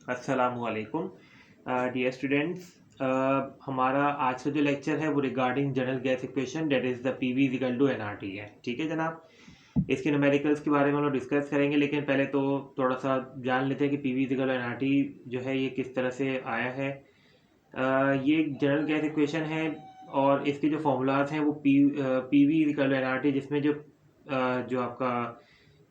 अस्सलामुअलैकुम dear students. हमारा आज का जो लेक्चर है वो regarding general gas equation that is the PV equal to NRT है। ठीक है जनाब। इसके न्यूमेरिकल्स के बारे में हम लोग डिस्कस करेंगे, लेकिन पहले तो थोड़ा सा जान लेते हैं कि पीवी इक्वल टू एनआरटी जो है ये किस तरह से आया है। ये जनरल गैस इक्वेशन है और इसके जो फॉर्मूलाज हैं वो पीवी इक्वल टू एनआरटी, जिसमें जो आपका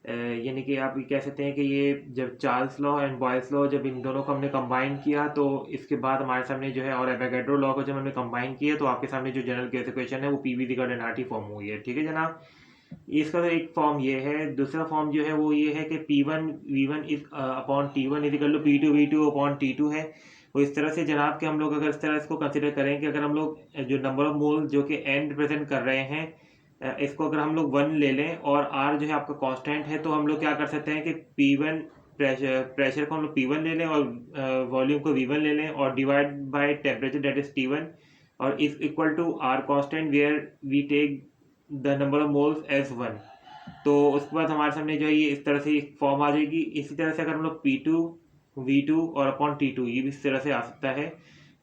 यानी कि आप ये कह सकते हैं कि ये जब Charles law and Boyle's law जब इन दोनों को हमने कंबाइन किया तो इसके बाद हमारे सामने जो है, और एवोगाड्रो लॉ को जब हमने कंबाइन किया तो आपके सामने जो जनरल गैस इक्वेशन है वो PV equal to NRT form हुई है। ठीक है जनाब। इसका तो एक फॉर्म ये है। दूसरा फॉर्म जो है वो ये है कि P1 is upon T1 is equal to P2 upon T2 है। वो इस तरह से जनाब कि हम लोग अगर इस तरह इसको कंसिडर करें कि अगर हम लोग जो नंबर ऑफ मोल जो कि n रिप्रेजेंट कर रहे हैं, इसको अगर हम लोग 1 ले लें और r जो है आपका कांस्टेंट है, तो हम लोग क्या कर सकते हैं कि P1 प्रेशर को हम लोग P1 ले लें और वॉल्यूम को V1 ले लें और divide by temperature that is T1 और is equal to r constant where we take the number of moles as 1। तो उसके बाद हमारे सामने जो है ये इस तरह से फॉर्म आ जाएगी। इसी तरह से अगर हम लोग P2 V2 और अपॉन T2 ये भी इस तरह से आ सकता है।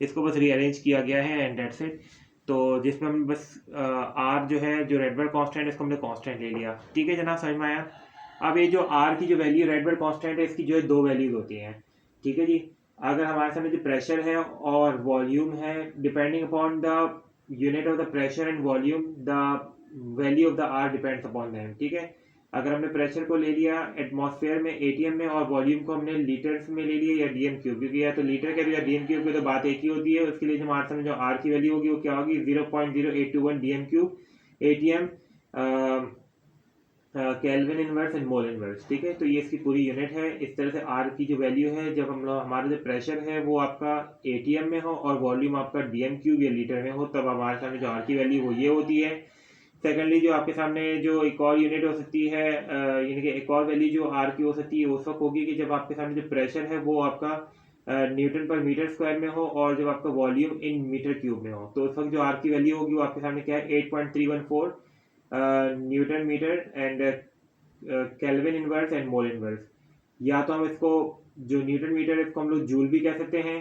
इसको बस रीअरेंज किया गया है एंड दैट्स इट। तो जिसमें हम बस आर जो है, जो रेडबर्ग कांस्टेंट है, इसको हमने कांस्टेंट ले लिया। ठीक है जनाब, समझ में आया। अब ये जो आर की जो वैल्यू रेडबर्ग कांस्टेंट है, इसकी जो है दो वैल्यूज होती हैं। ठीक है जी। अगर हमारे सामने जो प्रेशर है और वॉल्यूम है, depending upon the unit of the pressure and volume the value of the R depends upon them. ठीक है। अगर हमने प्रेशर को ले लिया एटमॉस्फेयर में एटीएम में और वॉल्यूम को हमने लीटर्स में ले लिया या डीएम क्यूब, क्योंकि या तो लीटर के भी या डीएम क्यूब की तो बात एक ही होती है। उसके लिए जो हमारे सामने जो आर की वैल्यू होगी वो क्या होगी, 0.0821 DM cube ATM kelvin inverse and mole inverse. ठीक है। तो ये इसकी पूरी यूनिट है। इस तरह से आर की जो वैल्यू है, जब हम लोग हमारा जो प्रेशर है वो आपका एटीएम में हो और वॉल्यूम आपका डीएम क्यूब या लीटर में हो, तब हमारे सामने जो आर की वैल्यू वो ये होती है। सेकेंडली जो आपके सामने जो एक और यूनिट हो सकती है, यानी कि एक और वैल्यू जो आर की हो सकती है, उस वक्त होगी कि जब आपके सामने जो प्रेशर है वो आपका न्यूटन पर मीटर स्क्वायर में हो और जब आपका वॉल्यूम इन मीटर क्यूब में हो, तो उस वक्त जो आर की वैल्यू होगी वो आपके सामने क्या है, 8.314 newton metre and kelvin inverse and mole inverse. या तो हम इसको जो न्यूटन मीटर है इसको हम लोग जूल भी कह सकते हैं,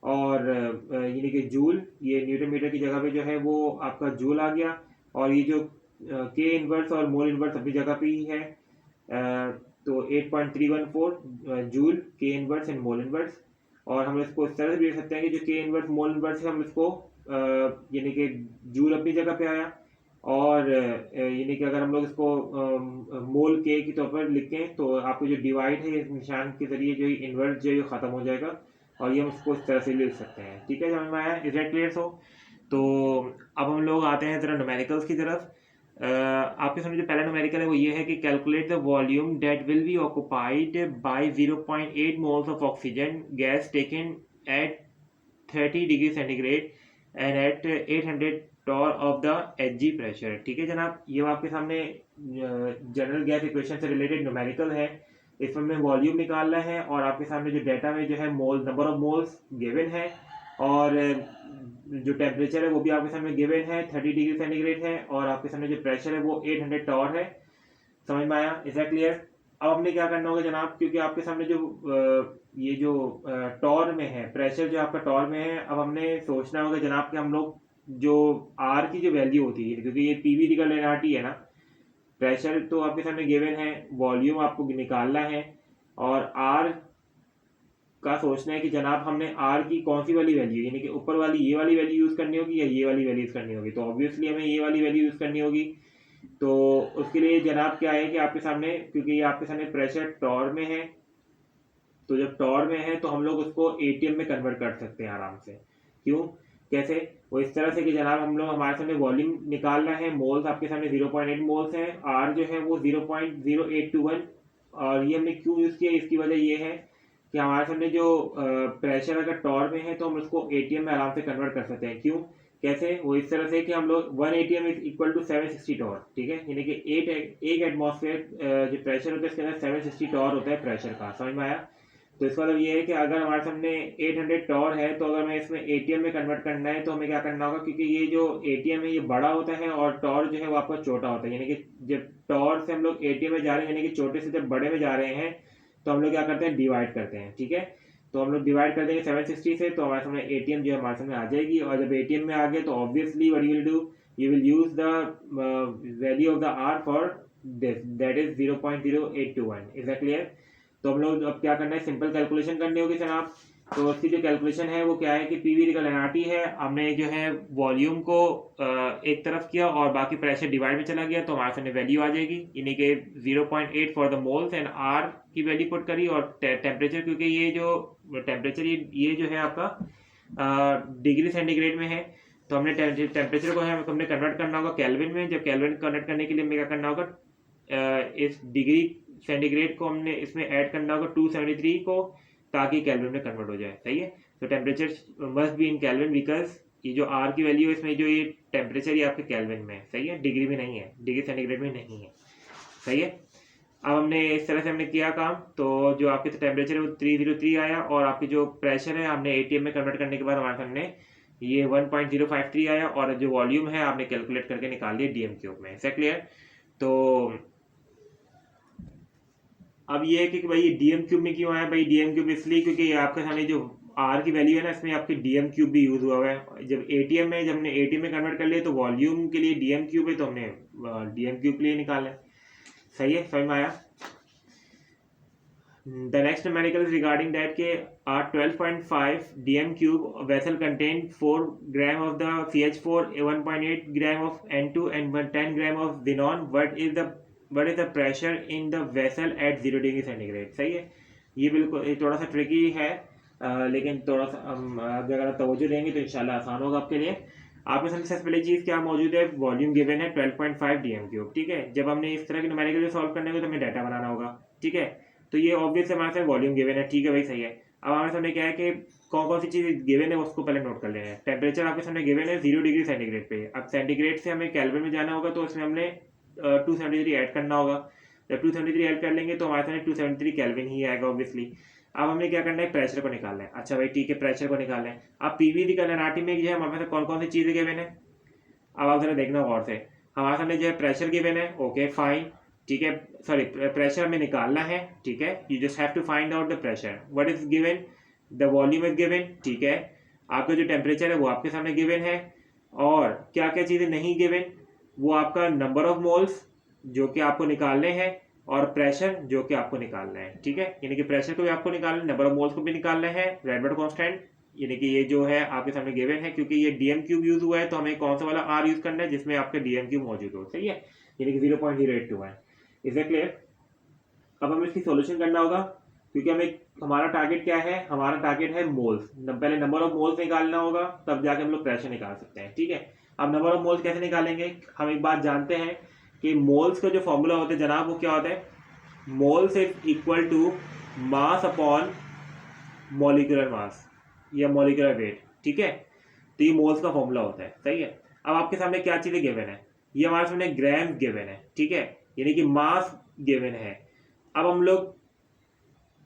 और यानी कि जूल, ये न्यूटन मीटर की जगह पे जो है वो आपका जूल आ गया, और ये जो के इनवर्स और मोल इनवर्स अपनी जगह पे ही है। तो 8.314 जूल के इनवर्स एंड मोल इनवर्स। और हम इसको इस तरह से भी देख सकते हैं कि जो के इनवर्स मोल इनवर्स है, हम इसको यानी कि जूल अपनी जगह पे आया, और यानी कि अगर हम लोग इसको मोल के की तौर पर लिखें तो आपको जो डिवाइड है इस निशान के जरिए जो इन्वर्स जो है खत्म हो जाएगा, और ये हम इसको इस तरह से लिख सकते हैं। ठीक है, समझ में आया? Is that clear? सो तो अब हम लोग आते हैं जरा न्यूमेरिकल्स की तरफ। आपके सामने जो पहला न्यूमेरिकल है वो ये है कि calculate the volume that will be occupied by 0.8 moles of oxygen gas taken at 30 degree centigrade and at 800 torr of the HG pressure. ठीक है जनाब, ये आपके सामने जनरल गैस इक्वेशन से रिलेटेड न्यूमेरिकल है। इसमें हमें वॉल्यूम निकालना है और आपके सामने जो डेटा में जो है मोल, नंबर ऑफ मोल्स गिवन है, और जो टेम्परेचर है वो भी आपके सामने गिवन है, 30 डिग्री सेंटीग्रेड है, और आपके सामने जो प्रेशर है वो 800 टॉर है। समझ में आया? Is that clear? अब हमने क्या करना होगा जनाब, क्योंकि आपके सामने जो ये जो टॉर में है, प्रेशर जो आपका टॉर में है, अब हमने सोचना होगा जनाब कि हम लोग जो आर की जो वैल्यू होती है, क्योंकि ये पीवी इक्वल टू एनआरटी है ना, प्रेशर तो आपके सामने गिवन है, वॉल्यूम आपको निकालना है, और आर का सोचना है कि जनाब हमने आर की कौन सी वाली वैल्यू, यानी कि ऊपर वाली ये वाली वैल्यू यूज करनी होगी या ये वाली वैल्यू यूज करनी होगी। तो ऑब्वियसली हमें ये वाली वैल्यू यूज करनी होगी। तो उसके लिए जनाब क्या है कि आपके सामने, क्योंकि ये आपके सामने प्रेशर टॉर में है, तो जब टॉर में है तो हम लोग उसको एटीएम में कन्वर्ट कर सकते हैं आराम से। क्यों, कैसे? वो इस तरह से कि जनाब हम लोग, हमारे सामने वॉल्यूम निकालना है, मोल्स आपके सामने 0.8 मोल्स हैं, आर जो है वो 0.0821। और ये हमने क्यों यूज किया, इसकी वजह ये है कि हमारे सामने जो प्रेशर अगर टॉर में है तो हम उसको एटीएम में आराम से कन्वर्ट कर सकते हैं। क्यों, कैसे? वो इस तरह से कि हम लोग 1 ATM is equal to 760 torr. ठीक है, यानी कि एक एटमॉस्फेयर जो प्रेशर होता है इसके अंदर 760 टॉर होता है प्रेशर का। समझ में आया? तो इसका मतलब ये है कि अगर हमारे सामने 800 टॉर है, तो अगर हमें इसमें एटीएम में कन्वर्ट करना है तो हमें क्या करना होगा, क्योंकि ये जो एटीएम है ये बड़ा होता है और टॉर जो है वो आपका छोटा होता है, यानी कि जब टॉर से हम लोग एटीएम में जा रहे हैं, यानी कि छोटे से जब बड़े में जा रहे हैं, तो हम लोग क्या करते हैं, डिवाइड करते हैं। ठीक है, तो हम लोग डिवाइड कर देंगे 760 से, तो हमारे सामने एटीएम जो है हमारे सामने आ जाएगी। और जब एटीएम में आ गए तो obviously what you will do, you will use the value of the r for this, that is 0.0821। is that clear? तो हम लोग अब क्या करना है, सिंपल कैलकुलेशन करनी होगी जनाब। तो उसकी जो कैलकुलेशन है वो क्या है कि पीवी का एनआरटी है, हमने जो है वॉल्यूम को एक तरफ किया और बाकी प्रेशर डिवाइड में चला गया, तो हमारे सामने वैल्यू आ जाएगी, यानी कि 0.8 for the moles and R की वैल्यू पुट करी। और टेम्परेचर, क्योंकि ये जो टेम्परेचर ये जो है आपका डिग्री सेंटीग्रेड में है, तो हमने टेम्परेचर को हमने कन्वर्ट करना होगा केल्विन में। जब केल्विन कन्वर्ट करने के लिए हमें क्या करना होगा, इस डिग्री सेंटीग्रेड को हमने इसमें ऐड करना होगा 273 को, ताकि केल्विन में कन्वर्ट हो जाए। सही है, तो temperature must be in kelvin, because ये जो आर की वैल्यू है इसमें जो ये टेम्परेचर ये आपके केल्विन में है। सही है, डिग्री में नहीं है, डिग्री सेंटीग्रेड में नहीं है। सही है, अब हमने इस तरह से हमने किया काम, तो जो आपके टेम्परेचर है वो 303 आया, और आपकी जो प्रेशर है हमने एटीएम में कन्वर्ट करने के बाद हमारे सामने ये 1.053 आया, और जो वॉल्यूम है आपने कैलकुलेट करके निकाल दिया डीएम क्यूब में। है क्लियर? तो अब ये है कि भाई डीएम क्यूब में क्यों आया, भाई डीएम क्यूब इसलिए क्योंकि आपके सामने जो आर की वैल्यू है ना, इसमें आपकी डीएम क्यूब भी यूज हुआ है। जब हमने एटीएम में कन्वर्ट कर लिया तो वॉल्यूम के लिए डीएम क्यूब है, तो हमने डीएम क्यूब के लिए निकाला है। सही है, समझ में आया? The next numerical is regarding that के 12.5 dm cube vessel contained 4 gram of the CH4, 1.8 gram of N2 and 10 gram of xenon. What is the pressure in the vessel at 0 degree centigrade? सही है, ये बिल्कुल थोड़ा सा tricky है, लेकिन थोड़ा सा हम अगर तवज्जो देंगे तो इंशाल्लाह आसान होगा आपके लिए। आपके सामने सबसे पहली चीज़ क्या मौजूद है, वॉल्यूम गिवन है 12.5 dm क्यूब। ठीक है, जब हमने इस तरह के न्यूमेरिकल सॉल्व करने को तो हमें डाटा बनाना होगा। ठीक है, तो ये ऑब्वियस हमारे साथ वॉल्यूम गिवन है। ठीक है भाई, सही है। अब हमारे सामने क्या है कि कौन कौन सी चीज़ गिवन है उसको पहले नोट कर लेना है। टेम्परेचर आपके सामने गिवन है 0 डिग्री सेंटीग्रेड पे। अब सेंटीग्रेड से हमें केल्विन में जाना होगा, तो इसमें हमने 273 ऐड करना होगा। जब 273 ऐड कर लेंगे तो हमारे सामने 273 केल्विन ही आएगा ऑब्वियसली। अब हमें क्या करना है, प्रेशर को निकालना है। अच्छा भाई ठीक है, प्रेशर को निकालना है। अब पीवी का एनआरटी में जो है हमारे पास कौन कौन सी चीज़ें गिवन है, अब आप जरा देखना गौर से। हमारे सामने जो है प्रेशर गिवन है, ओके फाइन, ठीक है, सॉरी प्रेशर हमें निकालना है। ठीक है, you just have to find out the pressure. What is given, the volume is given. ठीक है, आपका जो टेम्परेचर है वो आपके सामने गिवन है, और क्या क्या चीज़ें नहीं गिवन, वो आपका नंबर ऑफ मोल्स जो कि आपको निकालने हैं, और प्रेशर जो कि आपको निकालना है। ठीक है, यानी कि प्रेशर को भी आपको निकालना है, नंबर ऑफ मोल्स को भी निकालना है, रेडबर्ड कांस्टेंट, यानी कि ये जो है आपके सामने गिवन है। क्योंकि ये डीएम क्यूब यूज हुआ है, तो हमें कौन सा वाला आर यूज करना है जिसमें आपका डीएम क्यूब मौजूद हो। सही है, यानी कि 0.082 है। Is it clear? अब हमें इसकी सॉल्यूशन करना होगा, क्योंकि हमें हमारा टारगेट क्या है, हमारा टारगेट है मोल्स। पहले नंबर ऑफ मोल्स निकालना होगा, तब जाके हम लोग प्रेशर निकाल सकते हैं। ठीक है, अब नंबर ऑफ मोल्स कैसे निकालेंगे, हम एक बात जानते हैं कि मोल्स का जो फॉर्मूला होता है जनाब वो क्या होता है, moles is equal to mass upon molecular mass या मॉलिक्यूलर वेट। ठीक है, तो ये मोल्स का फॉर्मूला होता है। सही है, अब आपके सामने क्या चीज़ें गिवन है, ये हमारे सामने ग्राम गिवन है। ठीक है, यानी कि मास गिवन है। अब हम लोग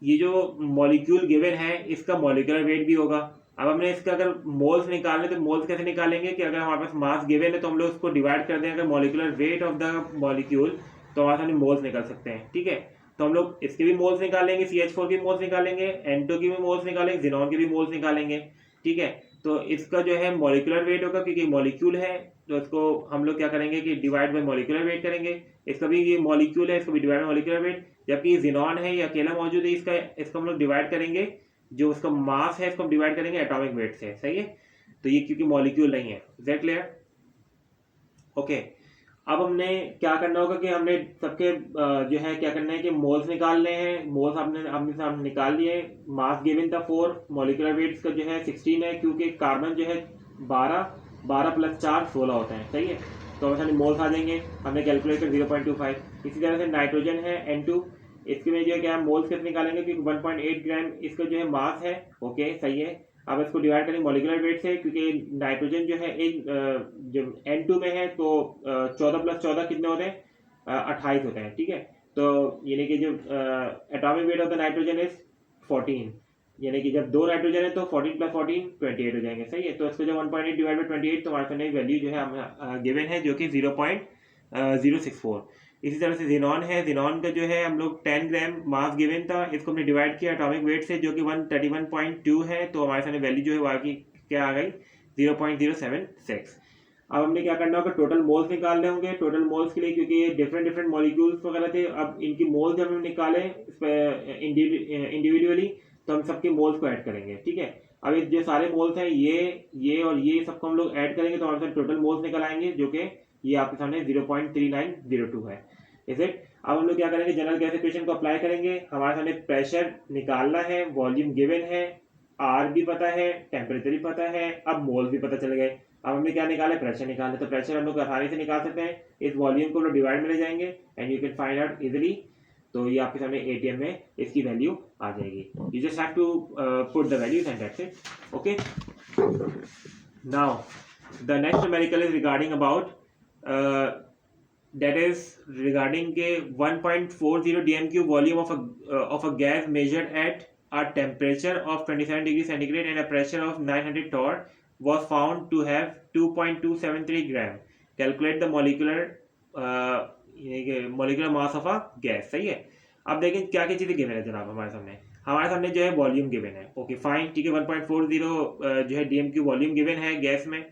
ये जो मॉलिक्यूल गिवन है इसका मॉलिक्यूलर वेट भी होगा। अब हमने इसका अगर मोल्स निकालने, तो मोल्स कैसे निकालेंगे कि अगर हमारे पास मास गिवन है तो हम लोग उसको डिवाइड कर दें अगर molecular weight of the molecule, तो हमारे सामने मोल्स निकल सकते हैं। ठीक है, तो हम लोग इसके भी मोल्स निकालेंगे, CH4 के मोल्स निकालेंगे, N2 की भी मोल्स निकालेंगे, जिनॉन के भी मोल्स निकालेंगे। ठीक है, तो इसका जो है मॉलिक्यूलर वेट होगा, क्योंकि मॉलिक्यूल है तो इसको हम लोग क्या करेंगे कि डिवाइड बाय मॉलिक्यूलर वेट करेंगे। इसका भी ये मॉलिक्यूल है, इसको भी डिवाइड बाय मॉलिक्यूलर वेट। जबकि जिनॉन है ये अकेला मौजूद है, इसको हम लोग डिवाइड करेंगे, जो उसका मास है इसको हम डिवाइड करेंगे एटॉमिक वेट से। सही है, तो ये क्योंकि मॉलिक्यूल नहीं है। Is that clear? ओके, अब हमने क्या करना होगा कि हमने सबके जो है क्या करना है कि मोल्स निकालने हैं। मोल्स हमने निकाल लिए। मास गिवन था 4, मॉलिक्यूलर वेट्स का जो है 16 है, क्योंकि कार्बन जो है 12 प्लस 4 16 होता है। सही है, तो हमारे मोल्स आ जाएंगे, हमने कैलकुलेट कर 0.25। इसी तरह से नाइट्रोजन है N2, इसके में जो है क्या मोल्स कैसे निकालेंगे, क्योंकि 1.8 ग्राम इसका जो है मास है। ओके सही है, अब इसको डिवाइड करेंगे मॉलिक्यूलर वेट से, क्योंकि नाइट्रोजन जो है एक जब N2 में है तो 14 प्लस 14 कितने होते हैं, 28 होते हैं। ठीक है, तो यानी कि जो atomic weight of the nitrogen is 14, यानी कि जब 2 नाइट्रोजन है तो 14 प्लस 14 28 हो जाएंगे। सही है, तो इसको जब 1.8 डिवाइड बाई 28 तो हमारे पास वैल्यू जो है हमें गिवन है जो कि 0.064। इसी तरह से जिनॉन है, जिनॉन का जो है हम लोग 10 ग्राम मास गिवन था, इसको हमने डिवाइड किया एटॉमिक वेट से जो कि 131.2 है, तो हमारे सामने वैल्यू जो है वो की क्या आ गई 0.076। अब हमने क्या करना होगा, टोटल मोल्स निकालने होंगे। टोटल मोल्स के लिए क्योंकि ये डिफरेंट डिफरेंट मॉलिक्यूल्स वगैरह थे, अब इनकी मोल्स जब हम निकालें इंडिविजुअली तो हम सबके मोल्स को ऐड करेंगे, ठीक है। अब ये जो सारे मोल्स हैं ये और ये सबको हम लोग ऐड करेंगे तो हमारे साथ टोटल मोल्स निकल आएंगे जो कि ये आपके सामने 0.3902 है, इज इट। अब हम लोग क्या करेंगे, जनरल गैस इक्वेशन को अप्लाई करेंगे। हमारे सामने प्रेशर निकालना है, वॉल्यूम गिवन है, आर भी पता है, टेम्परेचर भी पता है, अब मोल भी पता चल गए। अब हमने क्या निकाला, प्रेशर निकालना, तो प्रेशर हम लोग आसानी से निकाल सकते हैं। इस वॉल्यूम को हम लोग डिवाइड में ले जाएंगे and you can find out easily. तो ये आपके सामने एटीएम में इसकी वैल्यू आ जाएगी। You just have to put the values and that's it. Okay, now the next numerical is regarding about that is regarding के 1.40 dm³ volume of a gas measured at a temperature of 27 degrees centigrade and a pressure of 900 torr was found to have 2.273 gram. Calculate the molecular mass of a gas। सही है। अब देखें क्या क्या चीज़ें given है जनाब हमारे सामने जो है वॉल्यूम गिवन है। ओके फाइन, ठीक है। 1.40 जो है dm³ वॉल्यूम गिवन है गैस में,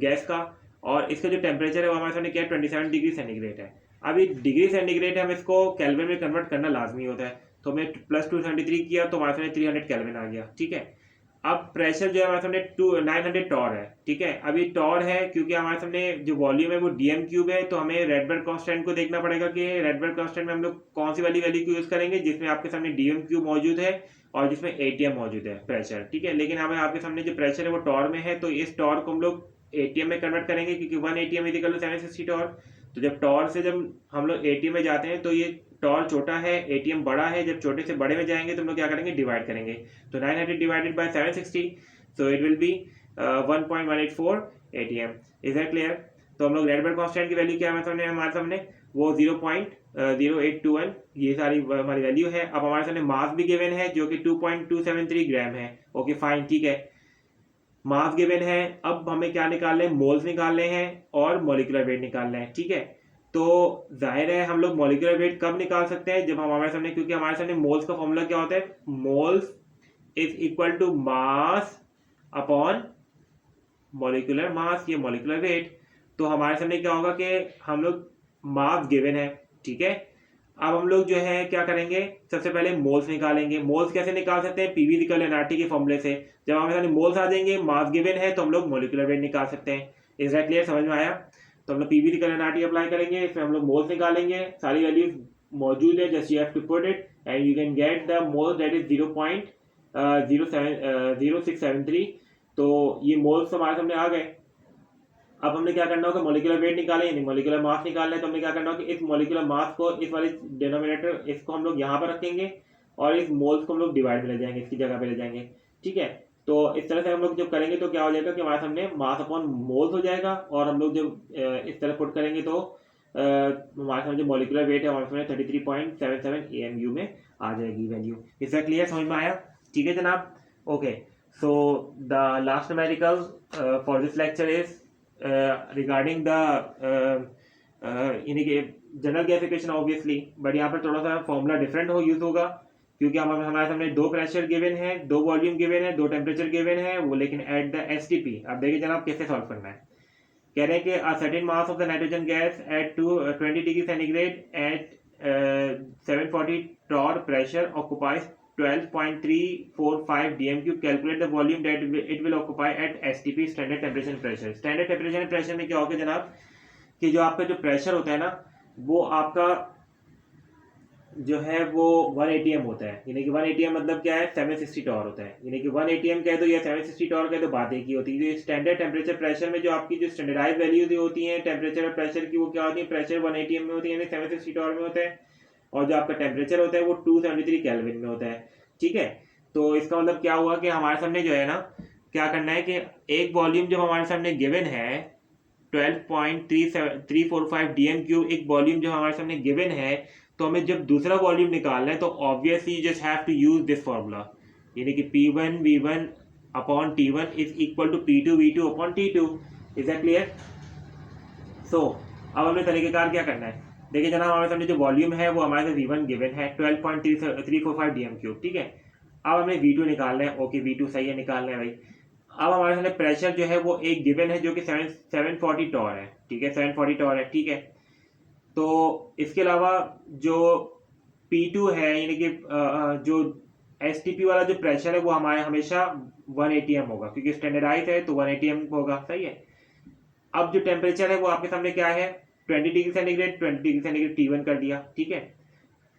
गैस का, और इसका जो टेम्परेचर है वो हमारे सामने क्या है 27 डिग्री सेंटीग्रेड है। अब ये डिग्री सेंटीग्रेड है, हम इसको केल्विन में कन्वर्ट करना लाजमी होता है, तो हमने +273 किया तो हमारे सामने 300 केल्विन आ गया, ठीक है। अब प्रेशर जो है हमारे सामने 900 टॉर है, ठीक है। अब ये टॉर है क्योंकि हमारे सामने जो वॉल्यूम है वो dm³ है, तो हमें रेडबर्ग कांस्टेंट को देखना पड़ेगा कि रेडबर्ग कांस्टेंट में हम लोग कौन सी वाली वैल्यू को यूज करेंगे जिसमें आपके सामने dm³ मौजूद है और जिसमें ATM मौजूद है प्रेशर, ठीक है। लेकिन हमें आपके सामने जो प्रेशर है वो टॉर में है, तो इस टॉर को हम लोग ATM में कन्वर्ट करेंगे क्योंकि 1 ATM is equal to 760 torr. तो जब टॉर से जब हम लोग ATM में जाते हैं तो ये टॉर छोटा है, ATM बड़ा है, जब छोटे से बड़े में जाएंगे तो हम लोग क्या करेंगे, डिवाइड करेंगे। तो 900 divided by 760, so it will be 1.184 ATM। Is that clear? तो हम लोग रेडबर्ग कांस्टेंट की वैल्यू क्या है हमारे सामने वो 0.0821 ये सारी हमारी वैल्यू है। अब हमारे सामने मास भी गिवन है जो कि 2.273 ग्राम है। ओके फाइन, ठीक है, मास गिवन है। अब हमें क्या निकालने हैं, मोल्स निकालने हैं और मॉलिक्यूलर वेट निकालना है, ठीक है। तो जाहिर है हम लोग मॉलिक्यूलर वेट कब निकाल सकते हैं, जब हमारे सामने, क्योंकि हमारे सामने मोल्स का फॉर्मूला क्या होता है, moles is equal to mass upon molecular mass, ये मॉलिक्यूलर वेट। तो हमारे सामने क्या होगा कि हम लोग मास गिवन है, ठीक है। अब हम लोग जो है क्या करेंगे, सबसे पहले मोल्स निकालेंगे। मोल्स कैसे निकाल सकते हैं, पीवी इक्वल एनआरटी के फॉर्मूले से। जब हमारे सामने मोल्स आ जाएंगे, मास गिवन है, तो हम लोग मॉलिक्यूलर वेट निकाल सकते हैं। Is that clear? समझ में आया? तो हम लोग पीवी इक्वल एनआरटी अप्लाई करेंगे, इसमें हम लोग मोल्स निकालेंगे, सारी वैल्यूज मौजूद है, just you have to put it and you can get the moles that is 0.0673। तो ये मोल्स हमारे सामने आ गए। अब हमने क्या करना होगा, मॉलिक्यूलर वेट निकाले यानी मॉलिक्यूलर मास निकालना है, तो हमने क्या करना होगा कि इस मॉलिक्यूलर मास को, इस वाले डिनोमिनेटर इसको हम लोग यहाँ पर रखेंगे और इस मोल्स को हम लोग डिवाइड में ले जाएंगे, इसकी जगह पे ले जाएंगे, ठीक है। तो इस तरह से हम लोग जब करेंगे तो क्या हो जाएगा कि हमारे सामने मास अपॉन मोल्स हो जाएगा, और हम लोग जब इस तरह पुट करेंगे तो हमारे सामने जो मॉलिक्यूलर वेट है हमारे सामने 33.77 AMU में आ जाएगी वैल्यू। इसका क्लियर, समझ में आया? ठीक है जनाब। Okay, so the last numerical for this lecture is regarding the general gas equation obviously, but यहाँ पर थोड़ा सा फॉर्मूला डिफरेंट यूज होगा क्योंकि हमारे सामने दो प्रेशर गिवन है, दो वॉल्यूम गिवन है, दो टेम्परेचर गिवन है वो, लेकिन एट द STP। अब देखिए जनाब कैसे सॉल्व करना है। कह रहे हैं कि a certain mass of the nitrogen gas at 20 degree centigrade at 740 torr pressure occupies 12.345 dm³। Calculate the volume that it will occupy at STP, standard temperature and pressure। standard temperature and pressure में क्या होगा जनाब कि जो आपका जो pressure होता है ना वो आपका जो है वो 1 ATM होता है, यानी कि 1 ATM मतलब क्या है 760 टॉर होता है, यानी कि 1 ATM कह दो या 760 टॉर कह दो, बात एक ही होती है। जो स्टैंडर्ड टेम्परेचर प्रेशर में जो आपकी जो स्टैंडर्डाइज वैल्यूज होती हैं टेम्परेचर और प्रेशर की, वो क्या होती है, प्रेशर 1 ATM में होती है यानी 760 टॉर में होता है, और जो आपका टेम्परेचर होता है वो 273 केल्विन में होता है, ठीक है। तो इसका मतलब क्या हुआ कि हमारे सामने जो है ना क्या करना है कि एक वॉल्यूम जब हमारे सामने गिवन है 12.345 dm³, एक वॉल्यूम जो हमारे सामने गिवन है, तो हमें जब दूसरा वॉल्यूम निकालना है तो obviously just have to use this formula, यानी कि P1 V1 upon T1 is equal to P2 V2 upon T2। Is that clear? So अब हमें तरीक़ेकार क्या करना है, देखिए जनाब हमारे सामने जो वॉल्यूम है वो हमारे साथ V1 गिवन है 12.345 DM3, ठीक है। अब हमें V2 निकालना है, ओके V2 सही है, निकालना है भाई। अब हमारे सामने प्रेशर जो है वो एक गिवन है जो कि 740 टॉर है, ठीक है, 740 टॉर है, ठीक है। तो इसके अलावा जो P2 है यानी कि जो STP वाला जो प्रेशर है वो हमारे हमेशा 1 ATM होगा, क्योंकि स्टैंडर्डाइज है तो 1 ATM होगा, सही है। अब जो टेम्परेचर है वो आपके सामने क्या है, 20 degree centigrade, 20 degree centigrade T1 कर दिया, ठीक है।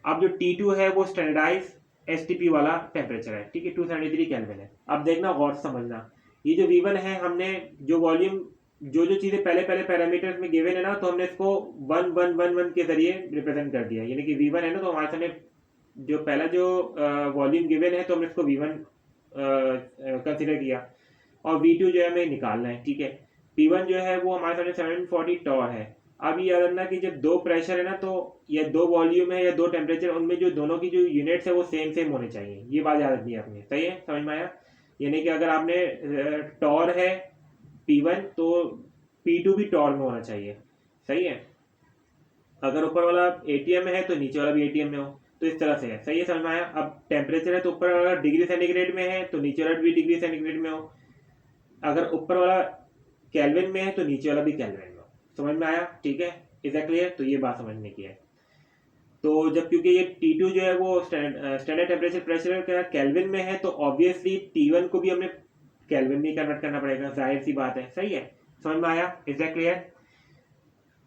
अब जो T2 है वो स्टैंडर्डाइज STP वाला टेम्परेचर है, ठीक है, 273 केल्विन है। अब देखना गौर से समझना, ये जो V1 है हमने जो वॉल्यूम जो चीज़ें पहले पैरामीटर्स में गिवन है ना, तो हमने इसको 1111 के जरिए रिप्रेजेंट कर दिया, यानी कि V1 है ना तो हमारे सामने जो पहला जो वॉल्यूम गिवन है तो हमने इसको V1 कंसिडर किया, और V2 जो है हमें निकालना है, ठीक है। P1 जो है वो हमारे सामने 740 टॉर है। अब ये याद रखना कि जब दो प्रेशर है ना, तो या दो वॉल्यूम है या दो टेम्परेचर, उनमें जो दोनों की जो यूनिट्स है वो सेम होने चाहिए, ये बात याद रखनी है आपने, सही है, समझ में आया। यानी कि अगर आपने टॉर है P1 तो P2 भी टॉर में होना चाहिए, सही है। अगर ऊपर वाला ATM में है तो नीचे वाला भी ATM में हो, तो इस तरह से है, सही है, समझ में आया। अब टेम्परेचर है तो ऊपर वाला डिग्री सेंटीग्रेड में है तो नीचे वाला भी डिग्री सेंटीग्रेड में हो, अगर ऊपर वाला केल्विन में है तो नीचे वाला भी केल्विन में हो, समझ में आया, ठीक है, इज दैट क्लियर। तो ये बात समझने की है। तो जब क्योंकि ये T2 जो है वो स्टैंडर्ड टेम्परेचर प्रेशर का केल्विन में है, तो ऑब्वियसली T1 को भी हमें केल्विन में कन्वर्ट करना पड़ेगा, जाहिर सी बात है, सही है, समझ में आया, इज दैट क्लियर।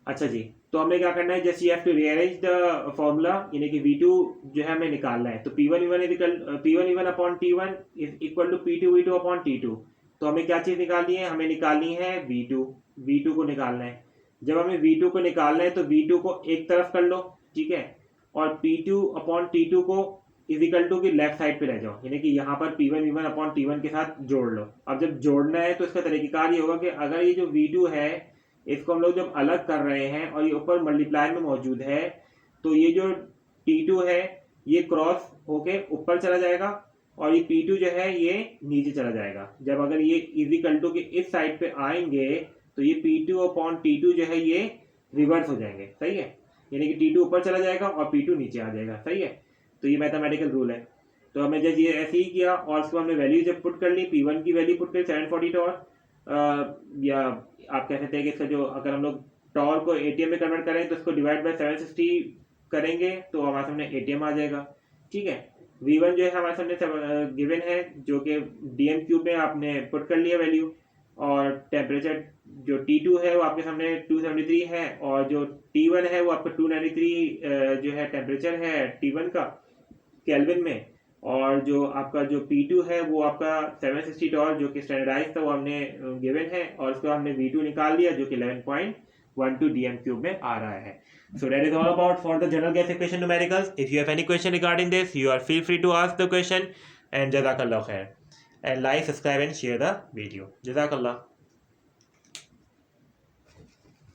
अच्छा जी, तो हमें क्या करना है, just you have to rearrange the formula, यानी कि V2 जो है हमें निकालना है, तो P1 upon T1 is equal to P2 upon T2। तो हमें क्या चीज़ निकालनी है, हमें निकालनी है V2 को निकालना है। जब हमें V2 को निकालना है तो V2 को एक तरफ कर लो, ठीक है, और P2 अपॉन T2 को इजिकल टू की लेफ्ट साइड पे रह जाओ, यानी कि यहाँ पर P1 अपॉन T1 के साथ जोड़ लो। अब जब जोड़ना है तो इसका तरीक़ेकार ये होगा कि अगर ये जो V2 है इसको हम लोग जब अलग कर रहे हैं और ये ऊपर मल्टीप्लाई में मौजूद है, तो ये जो T2 है ये क्रॉस होके ऊपर चला जाएगा और ये P2 जो है ये नीचे चला जाएगा। जब अगर ये इजिकल टू के इस साइड पे आएंगे तो ये P2 अपॉन T2 जो है ये रिवर्स हो जाएंगे, सही है, यानी कि T2 ऊपर चला जाएगा और P2 नीचे आ जाएगा, सही है। तो ये मैथमेटिकल रूल है। तो हमने जब ये ऐसे ही किया और उसको हमने वैल्यू जब पुट कर ली, P1 की वैल्यू पुट कर 740 टॉर, या आप कह सकते हैं कि इसका जो अगर हम लोग टॉर को ATM में कन्वर्ट करें तो इसको डिवाइड बाय 760 करेंगे तो हमारे सामने ATM आ जाएगा, ठीक है। V1 जो है हमारे सामने गिवन है जो कि DM³ में आपने पुट कर लिया वैल्यू, और टेम्परेचर जो T2 है वो आपके सामने 273 है, और जो T1 है वो आपका 293 जो है टेम्परेचर है T1 का केल्विन में, और जो आपका जो P2 है वो आपका 760 टॉर जो कि स्टैंडर्डाइज था वो हमने गिवन है, और उसको हमने V2 निकाल लिया जो कि 11.12 DM³ में आ रहा है। So that is all about for the general gas equation numericals. If you have any question regarding this, you are feel free to ask the question, and Jazakallah khair. And like, subscribe and share the video. Jazakallah.